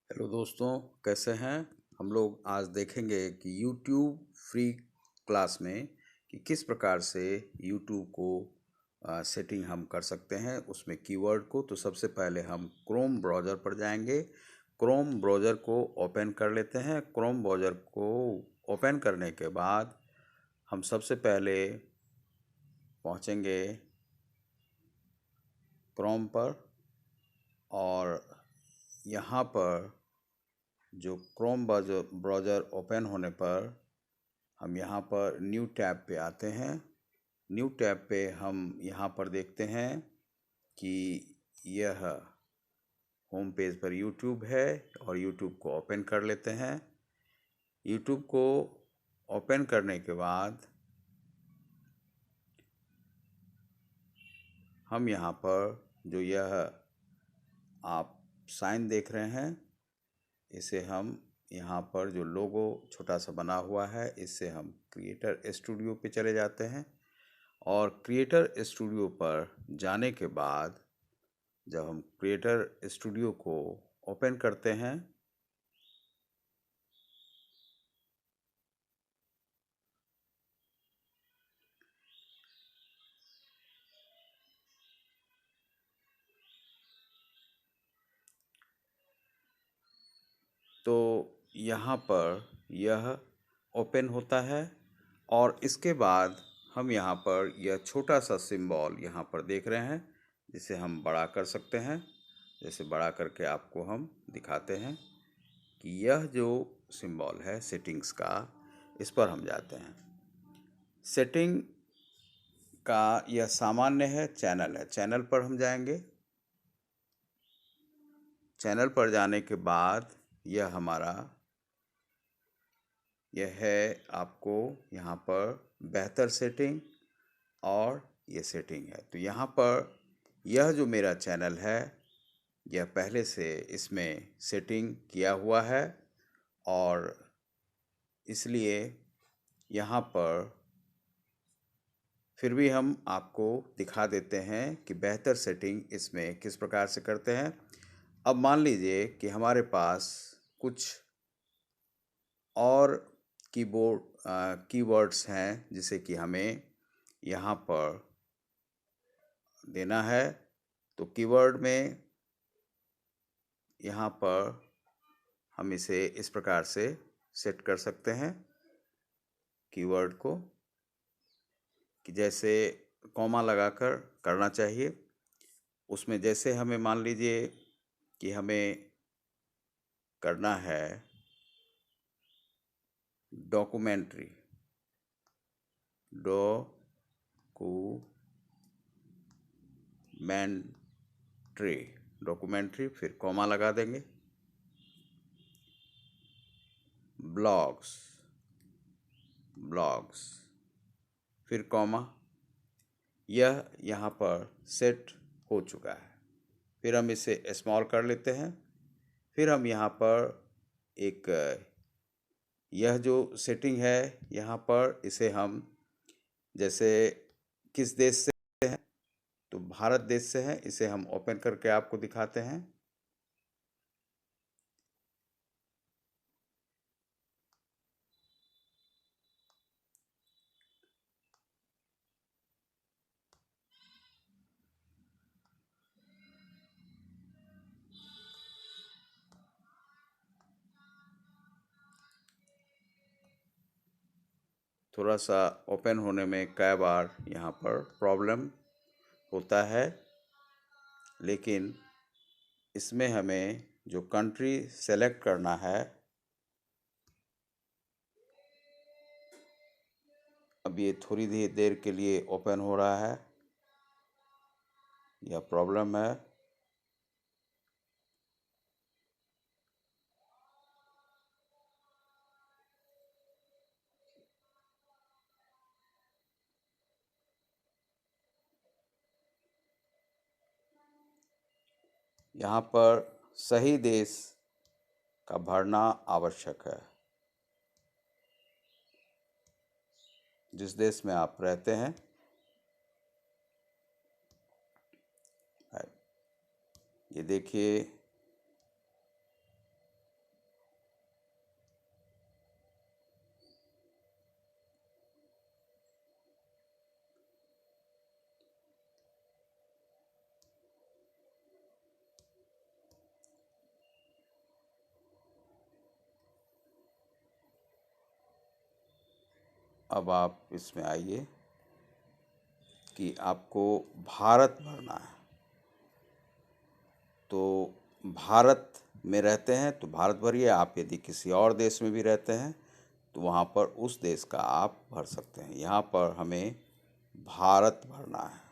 Hello दोस्तों, कैसे हैं। हम लोग आज देखेंगे कि YouTube फ्री क्लास में कि किस प्रकार से YouTube को सेटिंग हम कर सकते हैं उसमें कीवर्ड को। तो सबसे पहले हम क्रोम ब्राउज़र पर जाएंगे। क्रोम ब्राउज़र को ओपन कर लेते हैं। क्रोम ब्राउज़र को ओपन करने के बाद हम सबसे पहले पहुंचेंगे क्रोम पर, और यहाँ पर जो क्रोम ब्राउज़र ओपन होने पर हम यहाँ पर न्यू टैब पे आते हैं। न्यू टैब पे हम यहाँ पर देखते हैं कि यह होम पेज पर YouTube है, और YouTube को ओपन कर लेते हैं। YouTube को ओपन करने के बाद हम यहाँ पर जो यह आप साइन देख रहे हैं, इसे हम यहाँ पर जो लोगो छोटा सा बना हुआ है, इससे हम क्रिएटर स्टूडियो पे चले जाते हैं। और क्रिएटर स्टूडियो पर जाने के बाद जब हम क्रिएटर स्टूडियो को ओपन करते हैं तो यहाँ पर यह ओपन होता है, और इसके बाद हम यहाँ पर यह छोटा सा सिंबल यहाँ पर देख रहे हैं, जिसे हम बड़ा कर सकते हैं। जैसे बड़ा करके आपको हम दिखाते हैं कि यह जो सिंबल है सेटिंग्स का, इस पर हम जाते हैं। सेटिंग का यह सामान्य है, चैनल है, चैनल पर हम जाएंगे। चैनल पर जाने के बाद यह हमारा यह है, आपको यहाँ पर बेहतर सेटिंग और ये सेटिंग है। तो यहाँ पर यह जो मेरा चैनल है, यह पहले से इसमें सेटिंग किया हुआ है, और इसलिए यहाँ पर फिर भी हम आपको दिखा देते हैं कि बेहतर सेटिंग इसमें किस प्रकार से करते हैं। अब मान लीजिए कि हमारे पास कुछ और कीवर्ड्स हैं जिसे कि हमें यहाँ पर देना है। तो कीवर्ड में यहाँ पर हम इसे इस प्रकार से सेट कर सकते हैं कीवर्ड को, कि जैसे कॉमा लगाकर करना चाहिए। उसमें जैसे हमें मान लीजिए कि हमें करना है डॉक्यूमेंट्री, डॉक्यूमेंट्री फिर कॉमा लगा देंगे। ब्लॉग्स फिर कॉमा। यह यहाँ पर सेट हो चुका है। फिर हम इसे स्मॉल कर लेते हैं। फिर हम यहाँ पर एक यह जो सेटिंग है, यहाँ पर इसे हम जैसे किस देश से हैं, तो भारत देश से है, इसे हम ओपन करके आपको दिखाते हैं। थोड़ा सा ओपन होने में कई बार यहाँ पर प्रॉब्लम होता है, लेकिन इसमें हमें जो कंट्री सेलेक्ट करना है, अब ये थोड़ी देर के लिए ओपन हो रहा है, यह प्रॉब्लम है। यहाँ पर सही देश का भरना आवश्यक है, जिस देश में आप रहते हैं। ये देखिए, अब आप इसमें आइए कि आपको भारत भरना है। तो भारत में रहते हैं तो भारत भरिए। आप यदि किसी और देश में भी रहते हैं तो वहाँ पर उस देश का आप भर सकते हैं। यहाँ पर हमें भारत भरना है।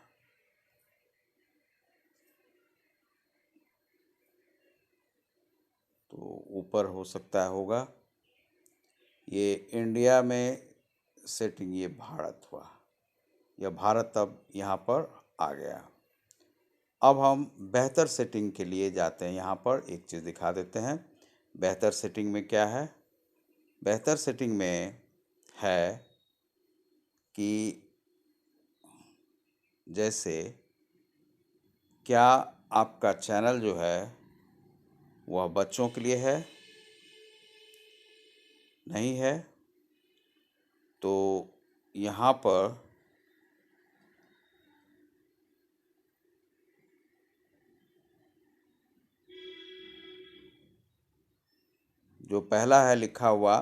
तो ऊपर हो सकता है होगा ये इंडिया में सेटिंग, ये भारत हुआ, यह भारत अब यहाँ पर आ गया। अब हम बेहतर सेटिंग के लिए जाते हैं। यहाँ पर एक चीज़ दिखा देते हैं। बेहतर सेटिंग में क्या है? बेहतर सेटिंग में है कि जैसे क्या आपका चैनल जो है वह बच्चों के लिए है, नहीं है, तो यहाँ पर जो पहला है लिखा हुआ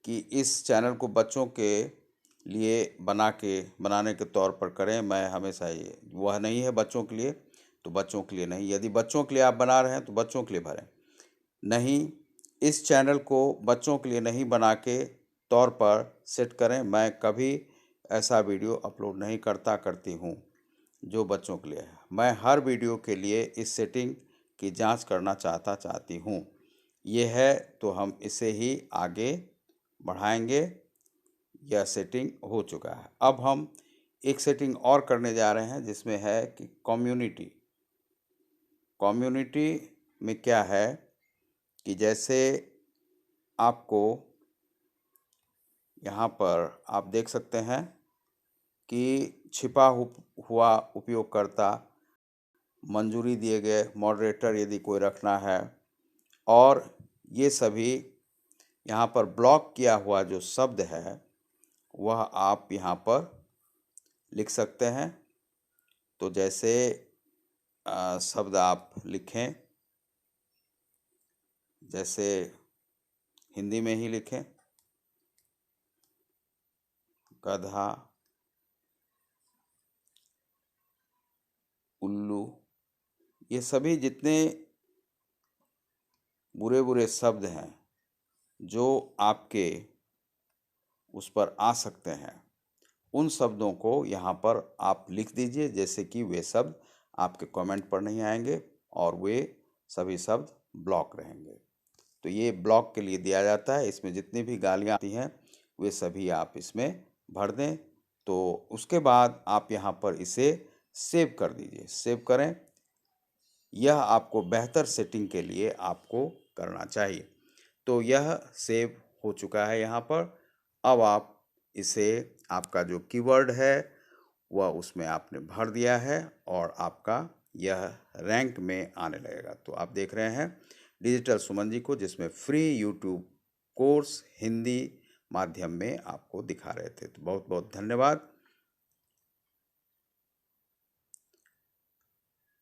कि इस चैनल को बच्चों के लिए बनाने के तौर पर करें, मैं हमेशा ये वह नहीं है बच्चों के लिए, तो बच्चों के लिए नहीं। यदि बच्चों के लिए आप बना रहे हैं तो बच्चों के लिए भरें। नहीं, इस चैनल को बच्चों के लिए नहीं बना के तौर पर सेट करें, मैं कभी ऐसा वीडियो अपलोड नहीं करती हूँ जो बच्चों के लिए है। मैं हर वीडियो के लिए इस सेटिंग की जांच करना चाहती हूँ। ये है तो हम इसे ही आगे बढ़ाएंगे। यह सेटिंग हो चुका है। अब हम एक सेटिंग और करने जा रहे हैं जिसमें है कि कम्युनिटी में क्या है कि जैसे आपको यहाँ पर आप देख सकते हैं कि छिपा हुआ उपयोगकर्ता, मंजूरी दिए गए, मॉडरेटर यदि कोई रखना है, और ये सभी यहाँ पर ब्लॉक किया हुआ जो शब्द है वह आप यहाँ पर लिख सकते हैं। तो जैसे शब्द आप लिखें, जैसे हिंदी में ही लिखें, गधा, उल्लू, ये सभी जितने बुरे बुरे शब्द हैं जो आपके उस पर आ सकते हैं, उन शब्दों को यहाँ पर आप लिख दीजिए, जैसे कि वे शब्द आपके कमेंट पर नहीं आएंगे और वे सभी शब्द ब्लॉक रहेंगे। तो ये ब्लॉक के लिए दिया जाता है। इसमें जितनी भी गालियाँ आती हैं वे सभी आप इसमें भर दें। तो उसके बाद आप यहाँ पर इसे सेव कर दीजिए। सेव करें, यह आपको बेहतर सेटिंग के लिए आपको करना चाहिए। तो यह सेव हो चुका है यहाँ पर। अब आप इसे, आपका जो कीवर्ड है वह उसमें आपने भर दिया है और आपका यह रैंक में आने लगेगा। तो आप देख रहे हैं डिजिटल सुमन जी को, जिसमें फ्री यूट्यूब कोर्स हिंदी माध्यम में आपको दिखा रहे थे। तो बहुत बहुत धन्यवाद।